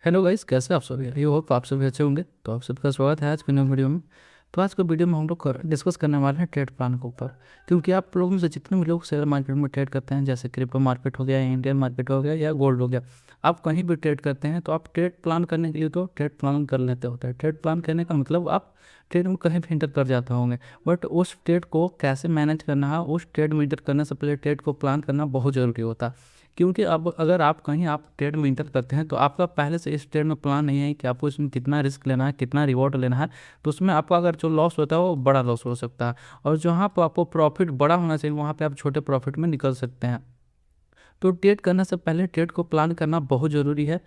Hello guys, कैसे आप सभी? ये होप आप सभी अच्छे होंगे। तो आप सबका स्वागत है आज की नई वीडियो में। तो आज के वीडियो में हम लोग डिस्कस करने वाले हैं ट्रेड प्लान के ऊपर। क्योंकि आप लोगों में से जितने भी लोग शेयर मार्केट में ट्रेड करते हैं, जैसे क्रिप्टो मार्केट हो गया, इंडियन मार्केट हो गया या गोल्ड हो गया, आप कहीं भी ट्रेड करते हैं तो आप ट्रेड प्लान करने के लिए तो ट्रेड प्लान कर लेते होते हैं। ट्रेड प्लान करने का मतलब आप ट्रेड में कहीं भी इंटर कर जाते होंगे, बट उस ट्रेड को कैसे मैनेज करना है, उस ट्रेड में इंटर करने से पहले ट्रेड को प्लान करना बहुत ज़रूरी होता है। क्योंकि अब अगर आप कहीं आप ट्रेड में इंटर करते हैं तो आपका पहले से इस ट्रेड में प्लान नहीं है कि आपको इसमें कितना रिस्क लेना है, कितना रिवॉर्ड लेना है। तो उसमें आपका अगर जो लॉस होता है वो बड़ा लॉस हो सकता है, और जहाँ पर आपको प्रॉफिट बड़ा होना चाहिए वहाँ पे आप छोटे प्रॉफिट में निकल सकते हैं। तो ट्रेड करने से पहले ट्रेड को प्लान करना बहुत ज़रूरी है।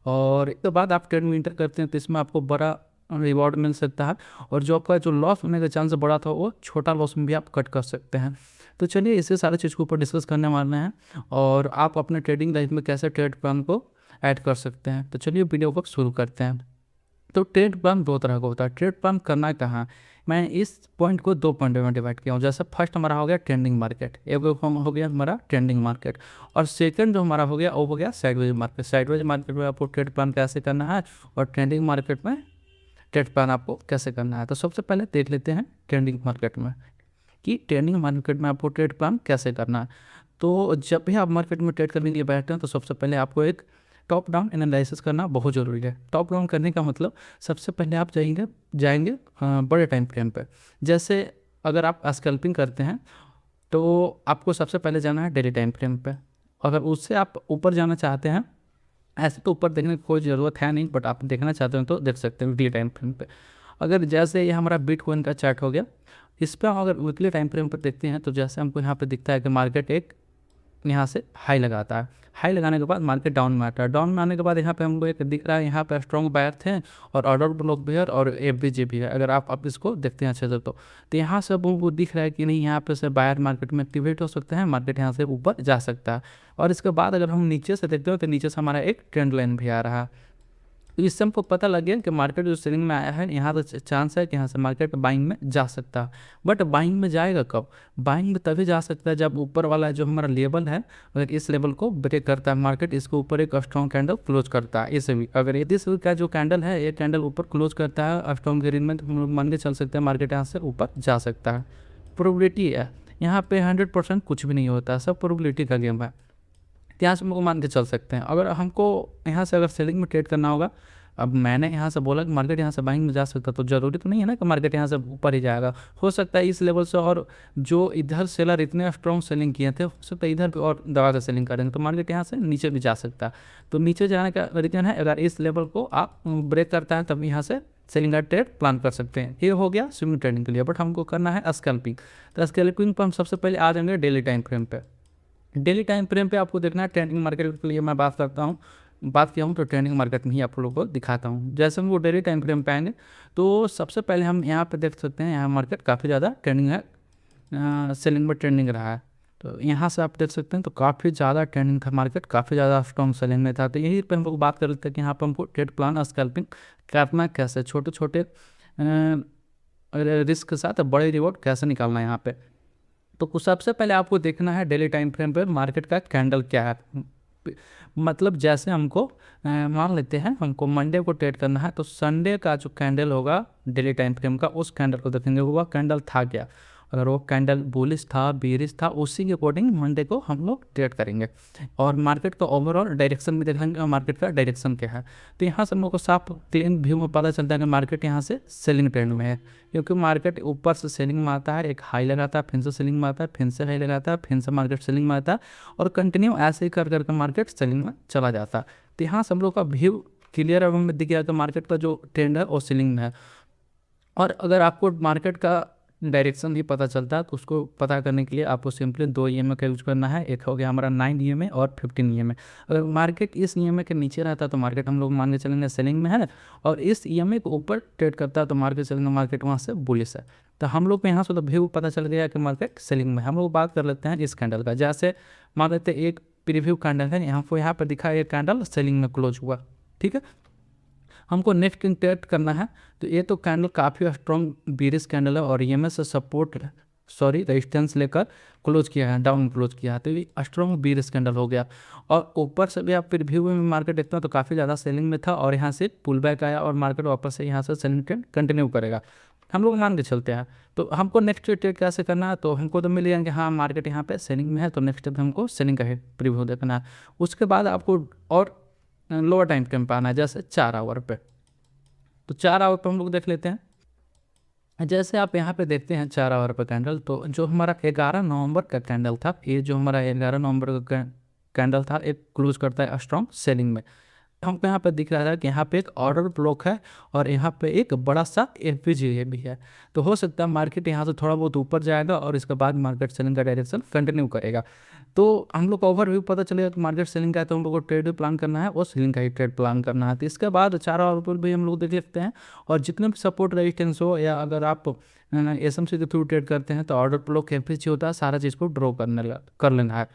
और इसके बाद आप ट्रेड में इंटर करते हैं तो इसमें आपको बड़ा रिवॉर्ड मिल सकता है, और जो आपका जो लॉस होने का चांस बड़ा था वो छोटा लॉस में भी आप कट कर सकते हैं। तो चलिए इसे सारे चीज़ के ऊपर डिस्कस करने वाले हैं, और आप अपने ट्रेडिंग लाइफ में कैसे ट्रेड प्लान को ऐड कर सकते हैं। तो चलिए वीडियो को शुरू करते हैं। तो ट्रेड प्लान दो तरह का होता है। ट्रेड प्लान करना कहाँ, मैं इस पॉइंट को दो पॉइंट में डिवाइड किया हूँ। जैसे फर्स्ट हमारा हो गया ट्रेंडिंग मार्केट, एक हो गया हमारा ट्रेंडिंग मार्केट, और सेकंड जो हमारा हो गया वो हो गया साइडवेज मार्केट। साइडवेज मार्केट में आपको ट्रेड प्लान कैसे करना है, और ट्रेंडिंग मार्केट में ट्रेड प्लान आपको कैसे करना है। तो सबसे पहले देख लेते हैं ट्रेंडिंग मार्केट में कि ट्रेंडिंग मार्केट में आपको ट्रेड प्लान कैसे करना है। तो जब भी आप मार्केट में ट्रेड करने के लिए बैठते हैं तो सबसे पहले आपको एक टॉप डाउन एनालिसिस करना बहुत ज़रूरी है। टॉप डाउन करने का मतलब सबसे पहले आप जाएंगे बड़े टाइम फ्रेम पर। जैसे अगर आप स्कैल्पिंग करते हैं तो आपको सबसे पहले जाना है डेली टाइम फ्रेम पे। अगर उससे आप ऊपर जाना चाहते हैं, ऐसे तो ऊपर देखने की कोई ज़रूरत है नहीं, बट आप देखना चाहते हैं तो देख सकते हैं वीकली टाइम फ्रेम पे। अगर जैसे ये हमारा बिटकॉइन का चार्ट हो गया, इस पर अगर वीकली टाइम फ्रेम पर देखते हैं तो जैसे हमको यहाँ पे दिखता है कि मार्केट एक यहाँ से हाई लगाता है। हाई लगाने के बाद मार्केट डाउन में आता है। डाउन में आने के बाद यहाँ पे हमको एक दिख रहा है, यहाँ पे स्ट्रॉन्ग बायर थे और ऑर्डर ब्लॉक भी है और एफबीजे भी है। अगर आप इसको देखते हैं अच्छे से तो यहाँ से वो दिख रहा है कि नहीं, यहाँ पे से बायर मार्केट में एक्टिवेट हो सकते हैं, मार्केट यहाँ से ऊपर जा सकता है। और इसके बाद अगर हम नीचे से देखते हो तो नीचे से हमारा एक ट्रेंड लाइन भी आ रहा है। तो इससे हमको पता लग गया कि मार्केट जो सेलिंग में आया है, यहाँ तो चांस है कि यहाँ से मार्केट बाइंग में जा सकता है। बट बाइंग में जाएगा कब? बाइंग में तभी जा सकता है जब ऊपर वाला जो हमारा लेवल है, अगर इस लेवल को ब्रेक करता है मार्केट, इसके ऊपर एक स्ट्रॉन्ग कैंडल क्लोज करता है। इसे भी अगर इस का जो कैंडल है, ये कैंडल ऊपर क्लोज करता है स्ट्रॉन्ग ग्रीन में, तो हम लोग मान के चल सकते हैं मार्केट यहाँ से ऊपर जा सकता है। प्रोबेबिलिटी है यहाँ पे 100% कुछ भी नहीं होता है, सब प्रोबेबिलिटी का गेम है। यहाँ से हमको मान के चल सकते हैं। अगर हमको यहाँ से अगर सेलिंग में ट्रेड करना होगा, अब मैंने यहाँ से बोला कि मार्केट यहाँ से बाइंग में जा सकता, तो ज़रूरी तो नहीं है ना कि मार्केट यहाँ से ऊपर ही जाएगा। हो सकता है इस लेवल से, और जो इधर सेलर इतने स्ट्रॉन्ग सेलिंग किए थे, हो सकता है इधर भी और दबा के सेलिंग करेंगे, तो मार्केट यहाँ से नीचे भी जा सकता है। तो नीचे जाने का रीजन है, अगर इस लेवल को आप ब्रेक करता है तब यहाँ से सेलिंग का ट्रेड प्लान कर सकते हैं। ये हो गया स्विंग ट्रेडिंग के लिए। बट हमको करना है स्कैल्पिंग। तो स्कैल्पिंग पर हम सबसे पहले आ जाएंगे डेली टाइम फ्रेम पे। डेली टाइम फ्रेम पे आपको देखना है, ट्रेंडिंग मार्केट के लिए मैं बात किया हूँ तो ट्रेंडिंग मार्केट में ही आप लोगों को दिखाता हूँ। जैसे हम वो डेली टाइम फ्रेम पे आएंगे तो सबसे पहले हम यहाँ पे देख सकते हैं, यहाँ मार्केट काफ़ी ज़्यादा ट्रेंडिंग है, सेलिंग में ट्रेंडिंग रहा है। तो यहाँ से आप देख सकते हैं तो काफ़ी ज़्यादा ट्रेंडिंग था मार्केट, काफ़ी ज़्यादा स्ट्रॉन्ग सेलिंग में था। तो यही पे हम लोग बात कर लेते हैं कि यहाँ पर हमको ट्रेड प्लान स्कैल्पिंग करना कैसे, छोटे छोटे रिस्क के साथ बड़े रिवॉर्ड कैसे निकालना है यहाँ पे। तो कुछ सबसे पहले आपको देखना है डेली टाइम फ्रेम पर मार्केट का कैंडल क्या है। मतलब जैसे हमको मान लेते हैं हमको मंडे को ट्रेड करना है, तो संडे का जो कैंडल होगा डेली टाइम फ्रेम का, उस कैंडल को देखेंगे वह कैंडल था क्या। अगर वो कैंडल बुलिश था, बेरिश था, उसी के अकॉर्डिंग मंडे को हम लोग ट्रेड करेंगे। और मार्केट का ओवरऑल डायरेक्शन भी देखेंगे, मार्केट का डायरेक्शन क्या है। तो यहाँ से हम लोग को साफ क्लीन व्यू में पता चलता है कि मार्केट यहाँ से सेलिंग ट्रेंड में है, क्योंकि मार्केट ऊपर से सेलिंग में आता है, एक हाई लगाता है, फिर से सेलिंग में आता है, फिर से हाई लगाता है, फिर से मार्केट सेलिंग में आता है, और कंटिन्यू ऐसे ही कर करके मार्केट सेलिंग में चला जाता है। तो यहाँ से हम लोग का व्यू क्लियर हमें दिख गया कि मार्केट का जो ट्रेंड है वो सेलिंग में है। और अगर आपको मार्केट का डायरेक्शन भी पता चलता है तो उसको पता करने के लिए आपको सिंपली दो EMA का यूज करना है। एक हो गया हमारा 9 EMA और 15 EMA। अगर मार्केट इस EMA के नीचे रहता है तो मार्केट हम लोग मान के चलेंगे सेलिंग में है, और इस EMA को ऊपर ट्रेड करता है तो मार्केट चलेंगे मार्केट वहाँ से बुलिश है। तो हम लोग को यहाँ से तो व्यू पता चल गया कि मार्केट सेलिंग में। हम लोग बात कर लेते हैं इस कैंडल का। जैसे मान लेते हैं एक प्रीव्यू कैंडल है, यहाँ पर दिखा एक कैंडल सेलिंग में क्लोज हुआ, ठीक है। हमको नेक्स्ट ट्रेड करना है, तो ये तो कैंडल काफ़ी स्ट्रॉन्ग बीरिश कैंडल है और EMA से सपोर्ट सॉरी रेजिस्टेंस लेकर क्लोज किया है, डाउन क्लोज किया है, तो ये स्ट्रॉन्ग बीयरिश कैंडल हो गया। और ऊपर से भी आप प्रीव्यू में मार्केट देखते हो तो काफ़ी ज़्यादा सेलिंग में था और यहाँ से पुल बैक आया और मार्केट वापस से यहाँ से सेलिंग ट्रेंड कंटिन्यू करेगा, हम लोग मान के चलते हैं। तो हमको नेक्स्ट ट्रेड कैसे करना है, तो हमको तो मिल गया कि हाँ मार्केट यहाँ पे सेलिंग में है, तो नेक्स्ट स्टेप हमको सेलिंग का ही प्रीव्यू देखना है। उसके बाद आपको और लोअर टाइम फ्रेम पे आना है, जैसे 4 आवर पे। तो 4 आवर पे हम लोग देख लेते हैं। जैसे आप यहाँ पे देखते हैं 4 आवर पर कैंडल, तो जो हमारा 11 नवंबर का कैंडल था, ये जो हमारा 11 नवंबर का कैंडल था, एक क्लोज करता है स्ट्रॉन्ग सेलिंग में। हमको यहाँ पे दिख रहा था कि यहाँ पे एक ऑर्डर ब्लॉक है और यहाँ पे एक बड़ा सा एफपीजी भी है। तो हो सकता है मार्केट यहाँ से थोड़ा बहुत ऊपर जाएगा और इसके बाद मार्केट सेलिंग का डायरेक्शन कंटिन्यू करेगा। तो हम लोग को ओवरव्यू पता चलेगा कि मार्केट सेलिंग का है, तो हम लोग को ट्रेड भी प्लान करना है और सेलिंग का ही ट्रेड प्लान करना है। तो इसके बाद 4 आवर पर भी हम लोग देख सकते हैं, और जितने भी सपोर्ट रेजिस्टेंस हो, या अगर आप एसएमसी के थ्रू ट्रेड करते हैं तो ऑर्डर ब्लॉक एफपीजी होता है, सारा चीज़ को ड्रॉ कर लेना है।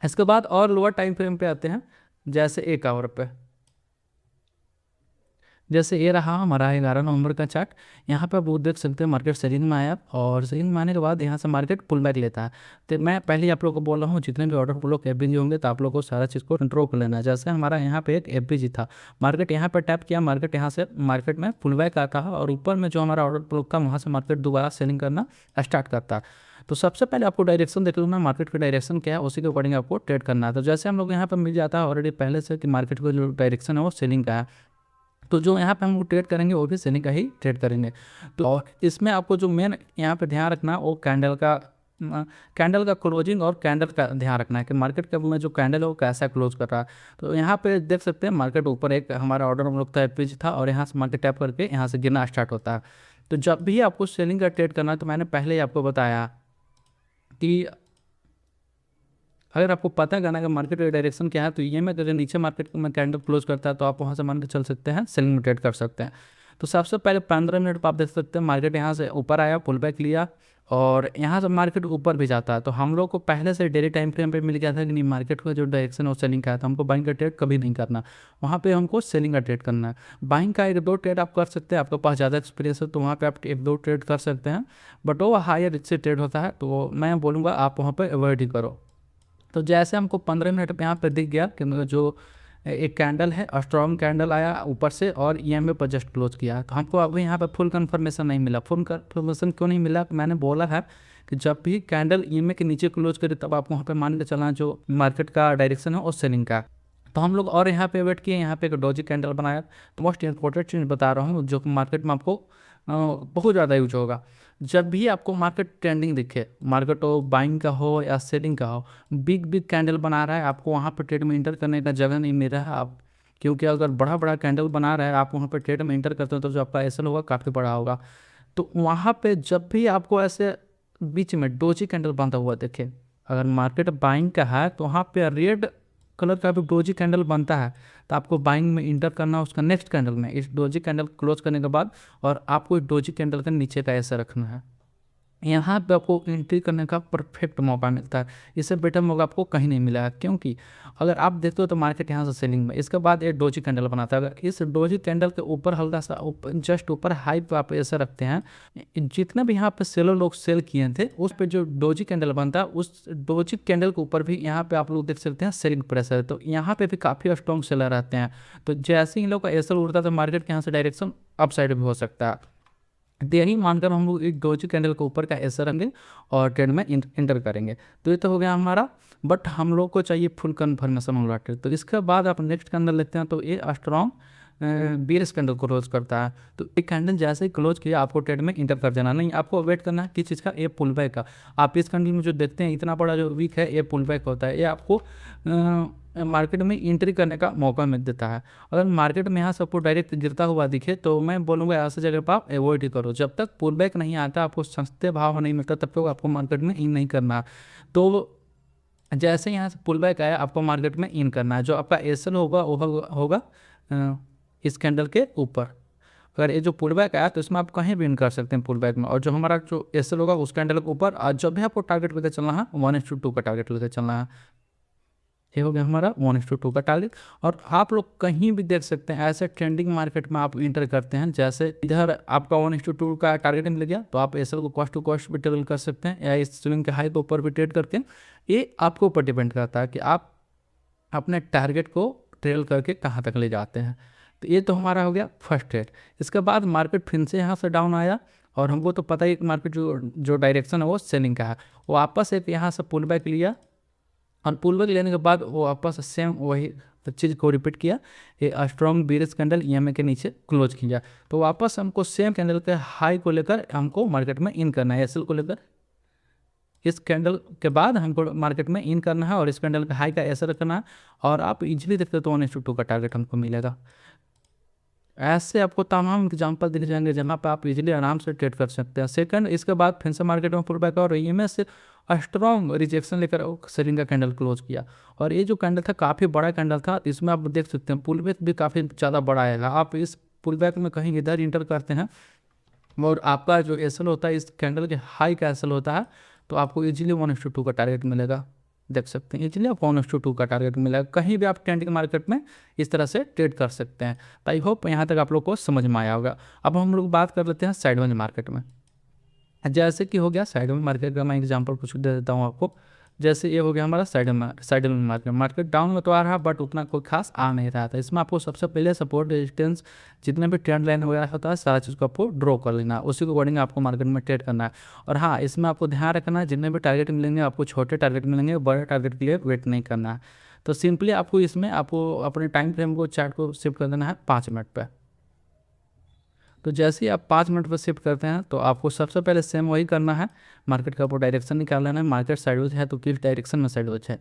इसके बाद और लोअर टाइम फ्रेम पे आते हैं, जैसे 1 आवर पे। जैसे ये रहा हमारा 11 नवंबर का चार्ट। यहाँ पे आप वो देख सकते हैं मार्केट सेलिंग में आया और सेलिंग में आने के बाद यहाँ से मार्केट पुल बैक लेता है। तो मैं पहले आप लोगों को बोल रहा हूँ, जितने भी ऑर्डर ब्लॉक एफबीजी होंगे तो आप लोगों को सारा चीज़ को ड्रॉ कर लेना है। जैसे हमारा यहाँ पे एक एफबीजी था, मार्केट यहाँ पर टैप किया, मार्केट यहाँ से मार्केट में पुल बैक आता है और ऊपर में जो हमारा ऑर्डर ब्लॉक था वहाँ से मार्केट दोबारा सेलिंग करना स्टार्ट करता है। तो सबसे पहले आपको डायरेक्शन देख लेना, मार्केट का डायरेक्शन क्या है, उसी के अकॉर्डिंग आपको ट्रेड करना है। तो जैसे हम लोग यहाँ पर मिल जाता है ऑलरेडी पहले से कि मार्केट का जो डायरेक्शन है वो सेलिंग का है, तो जो यहाँ पे हम ट्रेड करेंगे वो भी सेलिंग का ही ट्रेड करेंगे। तो और इसमें आपको जो मेन यहाँ पे ध्यान रखना है वो कैंडल का क्लोजिंग और कैंडल का ध्यान रखना है कि मार्केट का में जो कैंडल है वो कैसा क्लोज कर रहा है। तो यहाँ पे देख सकते हैं मार्केट ऊपर एक हमारा ऑर्डर हम लोग था एफपीजी था और यहाँ से मार्केट टैप करके यहाँ से गिरना स्टार्ट होता है। तो जब भी आपको सेलिंग का ट्रेड करना है, तो मैंने पहले ही आपको बताया कि अगर आपको पता करना है कि मार्केट का डायरेक्शन क्या है, तो ये में अगर नीचे मार्केट में कैंडल क्लोज करता है तो आप वहाँ से मान के चल सकते हैं, सेलिंग में ट्रेड कर सकते हैं। तो सबसे पहले 15 मिनट पर आप देख सकते हैं मार्केट यहाँ से ऊपर आया, पुल बैक लिया और यहाँ से मार्केट ऊपर भी जाता है। तो हम लोग को पहले से डेली टाइम फ्रेम पे मिल गया था कि नहीं, मार्केट का जो डायरेक्शन है वो सेलिंग का है, तो हमको बाइंग का ट्रेड कभी नहीं करना, वहाँ पे हमको सेलिंग का ट्रेड करना है। बाइंग का 1-2 ट्रेड आप कर सकते हैं, आपके पास ज़्यादा एक्सपीरियंस है तो वहाँ पे आप 1-2 ट्रेड कर सकते हैं, बट वो हायर रिस्क से ट्रेड होता है, तो मैं बोलूँगा आप वहाँ पर अवॉइड ही करो। तो जैसे हमको 15 मिनट पे यहाँ पे दिख गया कि जो एक कैंडल है स्ट्रॉन्ग कैंडल आया ऊपर से और ईएमए पर जस्ट क्लोज किया, तो हमको अभी यहाँ पे फुल कंफर्मेशन नहीं मिला। फुल कंफर्मेशन क्यों नहीं मिला? मैंने बोला है कि जब भी कैंडल ईएमए के नीचे क्लोज करे तब आप वहाँ पे मान के चलना जो मार्केट का डायरेक्शन है और सेलिंग का। तो हम लोग और यहाँ पे वेट किए, यहाँ पे एक डोजी कैंडल बनाया। तो मोस्ट इंपॉर्टेंट चीज़ बता रहा हूँ जो मार्केट में आपको बहुत ज़्यादा यूज होगा। जब भी आपको मार्केट ट्रेंडिंग दिखे, मार्केट हो बाइंग का हो या सेलिंग का हो, बिग बिग कैंडल बना रहा है, आपको वहाँ पर ट्रेड में इंटर करने का जगह नहीं मिल रहा है आप, क्योंकि अगर बड़ा बड़ा कैंडल बना रहा है आप वहाँ पर ट्रेड में इंटर करते हो तो जो आपका एसएल होगा काफ़ी बड़ा होगा। तो वहाँ पे जब भी आपको ऐसे बीच में डोजी कैंडल बनता हुआ देखे, अगर मार्केट बाइंग का है तो वहाँ पे रेड कलर का भी डोजी कैंडल बनता है, तो आपको बाइंग में इंटर करना उसका नेक्स्ट कैंडल में, इस डोजी कैंडल क्लोज करने के बाद, और आपको इस डोजी कैंडल के नीचे का ऐसा रखना है। यहाँ पे आपको एंट्री करने का परफेक्ट मौका मिलता है, इससे बेटर मौका आपको कहीं नहीं मिला है। क्योंकि अगर आप देखते हो तो मार्केट यहाँ से सेलिंग में, इसके बाद एक डोजी कैंडल बनाता है, अगर इस डोजी कैंडल के ऊपर हल्का सा जस्ट ऊपर हाई पे आप ऐसा रखते हैं, जितने भी यहाँ पे सेलर लोग सेल किए थे उस पर जो डोजी कैंडल बनता है उस डोजी कैंडल के ऊपर भी यहाँ पे आप लोग देख सकते हैं सेलिंग प्रेशर, तो यहाँ पे भी काफ़ी स्ट्रॉन्ग सेलर रहते हैं। तो जैसे ही लोग का एसएल उड़ता है तो मार्केट के यहाँ से डायरेक्शन अप साइड भी हो सकता है। तो यही मानकर हम लोग एक डोजी कैंडल के ऊपर का ऐसा रखेंगे और ट्रेड में इंटर करेंगे। तो ये तो हो गया हमारा, बट हम लोग को चाहिए फुल कन्फर्मेशन वाला ट्रेड। तो इसके बाद आप नेक्स्ट कैंडल लेते हैं, तो ये स्ट्रॉन्ग बीयरिश कैंडल क्लोज करता है। तो एक कैंडल जैसे ही क्लोज किया आपको ट्रेड में इंटर कर देना, नहीं आपको वेट करना है किस चीज़ का, ये पुल बैक का। आप इस कैंडल में जो देखते हैं इतना बड़ा जो वीक है ये पुल बैक होता है, ये आपको मार्केट में एंट्री करने का मौका मिल देता है। अगर मार्केट में यहाँ सबको डायरेक्ट गिरता हुआ दिखे तो मैं बोलूँगा ऐसे जगह पर आप अवॉइड ही करो, जब तक पुल बैक नहीं आता, आपको सस्ते भाव नहीं मिलता, तब तक आपको मार्केट में इन नहीं करना। तो जैसे यहाँ से पुल बैक आया आपको मार्केट में इन करना है, जो आपका एसएल होगा वो होगा इस कैंडल के ऊपर। अगर ये जो पुल बैक आया तो इसमें आप कहीं भी इन कर सकते हैं पुल बैक में, और जो हमारा जो एसएल होगा उस कैंडल के ऊपर, और जब भी आपको टारगेट लेकर चलना है 1:2 का टारगेट लेकर चलना है। ये हो गया हमारा 1:2 का टारगेट। और आप लोग कहीं भी देख सकते हैं ऐसे ट्रेंडिंग मार्केट में आप इंटर करते हैं, जैसे इधर आपका 1:2 का टारगेट मिल गया तो आप एसएल को कॉस्ट टू कॉस्ट भी ट्रेड कर सकते हैं, या इस स्विंग के हाई के ऊपर भी ट्रेड करके। ये आपके ऊपर डिपेंड करता है कि आप अपने टारगेट को ट्रेल करके कहाँ तक ले जाते हैं। तो ये तो हमारा हो गया फर्स्ट ट्रेड। इसके बाद मार्केट फिर से यहाँ से डाउन आया, और हमको तो पता ही मार्केट जो डायरेक्शन है वो सेलिंग का है। वो वापस एक यहाँ से पुल बैक लिया, और पुल बैक लेने के बाद वो वापस सेम वही चीज़ को रिपीट किया, ये स्ट्रॉन्ग बीरिश कैंडल ईएमए के नीचे क्लोज किया। तो वापस हमको सेम कैंडल के हाई को लेकर हमको मार्केट में इन करना है, एसएल को लेकर इस कैंडल के बाद हमको मार्केट में इन करना है, और इस कैंडल का हाई का एसएल करना है। और आप इजीली देखते तो 1:2 का टारगेट हमको मिलेगा। ऐसे आपको तमाम एग्जांपल दिख जाएंगे जहाँ पे आप इजीली आराम से ट्रेड कर सकते हैं। सेकंड, इसके बाद फिर से मार्केट में पुल बैक और ईएमए से स्ट्रॉन्ग रिजेक्शन लेकर सेलिंग का कैंडल क्लोज किया। और ये जो कैंडल था काफ़ी बड़ा कैंडल था, इसमें आप देख सकते हैं पुल बैक भी काफ़ी ज़्यादा बड़ा आएगा। आप इस पुल बैक में कहीं इधर इंटर करते हैं, और आपका जो एसएल होता है इस कैंडल के हाई का एसएल होता है, तो आपको इजीली 1:2 का टारगेट मिलेगा। देख सकते हैं इजीली आपको 1:2 का टारगेट मिलेगा। कहीं भी आप ट्रेंडिंग मार्केट में इस तरह से ट्रेड कर सकते हैं। तो आई होप यहाँ तक आप लोग को समझ में आया होगा। अब हम लोग बात कर लेते हैं साइडवेज मार्केट में। जैसे कि हो गया साइडवेज मार्केट का मैं एग्जांपल कुछ दे देता हूँ आपको। जैसे ये हो गया हमारा साइडवेज मार्केट डाउन में तो आ रहा, बट उतना कोई खास आ नहीं रहा था। इसमें आपको सबसे पहले सपोर्ट रेजिस्टेंस जितने भी ट्रेंड लाइन वगैरह होता है सारा चीज़ को आपको ड्रॉ कर लेना है, उसी के अकॉर्डिंग आपको मार्केट में ट्रेड करना है। और हाँ, इसमें आपको ध्यान रखना है जितने भी टारगेट मिलेंगे आपको छोटे टारगेट मिलेंगे, बड़े टारगेट के लिए वेट नहीं करना है। तो सिंपली आपको इसमें आपको अपने टाइम फ्रेम को चार्ट को शिफ्ट कर देना है 5 मिनट पर। तो जैसे ही आप 5 मिनट पर शिफ्ट करते हैं तो आपको सबसे पहले सेम वही करना है, मार्केट का आपको डायरेक्शन निकाल लेना है। मार्केट साइडवेज है तो किस डायरेक्शन में साइडवेज है।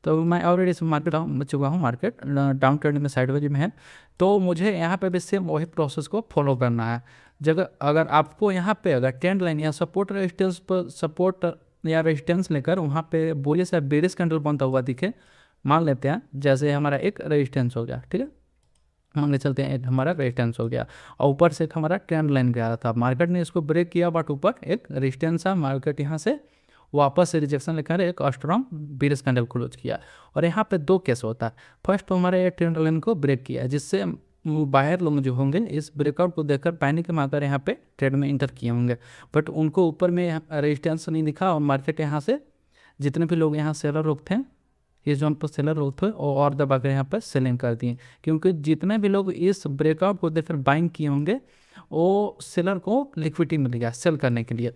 तो मैं ऑलरेडी इस मार्केट डाउन चुका हूँ, मार्केट डाउन ट्रेंड में साइडवेज में है। तो मुझे यहाँ पे भी सेम वही प्रोसेस को फॉलो करना है। जगह अगर आपको यहाँ पे अगर ट्रेंड लाइन या सपोर्ट रेजिस्टेंस पर सपोर्ट या रेजिस्टेंस लेकर वहाँ पे बोलिए से बेरिश कैंडल बनता हुआ दिखे, मान लेते हैं जैसे हमारा एक रेजिस्टेंस हो गया, ठीक है, मान के चलते हैं एक हमारा रेजिस्टेंस हो गया, और ऊपर से एक हमारा ट्रेंड लाइन गया था। मार्केट ने इसको ब्रेक किया, बट ऊपर एक रेजिस्टेंस है, मार्केट यहाँ से वापस से रिजेक्शन लेकर एक स्ट्रॉन्ग बीरिश कैंडल क्लोज किया। और यहाँ पे दो केस होता है। फर्स्ट तो हमारे ये ट्रेंड लाइन को ब्रेक किया, जिससे बाहर लोग जो होंगे इस ब्रेकआउट को देखकर पैनिक में आकर यहाँ पे ट्रेड में इंटर किए होंगे, बट उनको ऊपर में रेजिस्टेंस नहीं दिखा, और मार्केट यहाँ से जितने भी लोग यहाँ सेलर लोग थे, ये जोन पर सेलर लोग थे और दबा कर यहाँ पर सेलिंग कर दिए। क्योंकि जितने भी लोग इस ब्रेकआउट को देखकर बाइंग किए होंगे वो सेलर को लिक्विडिटी मिल गया सेल करने के लिए।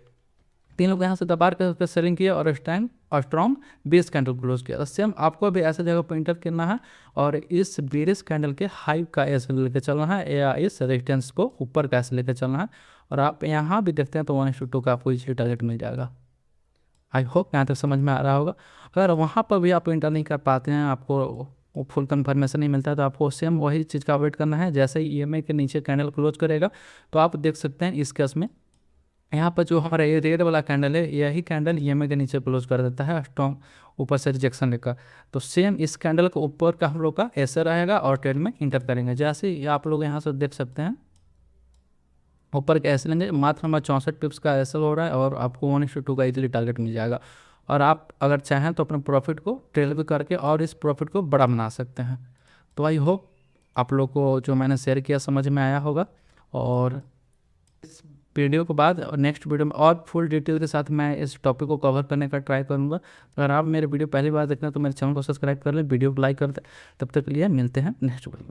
3 लोग यहाँ से दबा कर उस पर सेलिंग किया और स्ट्रॉन्ग बेरिश कैंडल क्लोज किया। सेम आपको भी ऐसे जगह पर इंटर करना है, और इस बेरिश कैंडल के हाई का ऐसे लेकर चलना है, या इस रेजिस्टेंस को ऊपर का ऐसे लेकर चलना है। और आप यहाँ भी देखते हैं तो 1:2 का आपको इसी टारगेट मिल जाएगा। आई होप यहाँ तक समझ में आ रहा होगा। अगर वहाँ पर भी आप इंटर नहीं कर पाते हैं, आपको वो फुल कन्फर्मेशन नहीं मिलता है, तो आपको सेम वही चीज़ का वेट करना है। जैसे ही ईएमए के नीचे कैंडल क्लोज करेगा तो आप देख सकते हैं इस केस में यहाँ पर जो हमारा ये रेड वाला कैंडल है, यही कैंडल ईएमए के नीचे क्लोज कर देता है स्ट्रॉन्ग ऊपर से रिजेक्शन लेकर। तो सेम इस कैंडल के ऊपर का हम लोग का ऐसे रहेगा और ट्रेड में इंटर करेंगे। जैसे ही आप लोग यहाँ से देख सकते हैं ऊपर के ऐसे लेंगे, मात्र हमारा 64 पिप्स का ऐसा हो रहा है, और आपको 1:2 का इजीली टारगेट मिल जाएगा। और आप अगर चाहें तो अपने प्रॉफिट को ट्रेल भी करके और इस प्रॉफिट को बड़ा बना सकते हैं। तो आई होप आप लोग को जो मैंने शेयर किया समझ में आया होगा। और इस वीडियो के बाद नेक्स्ट वीडियो में और फुल डिटेल के साथ मैं इस टॉपिक को कवर करने का ट्राई करूँगा। अगर आप मेरे वीडियो पहली बार देखना तो मेरे चैनल को सब्सक्राइब कर लें, वीडियो को लाइक कर दें। तब तक के लिए मिलते हैं नेक्स्ट वीडियो में।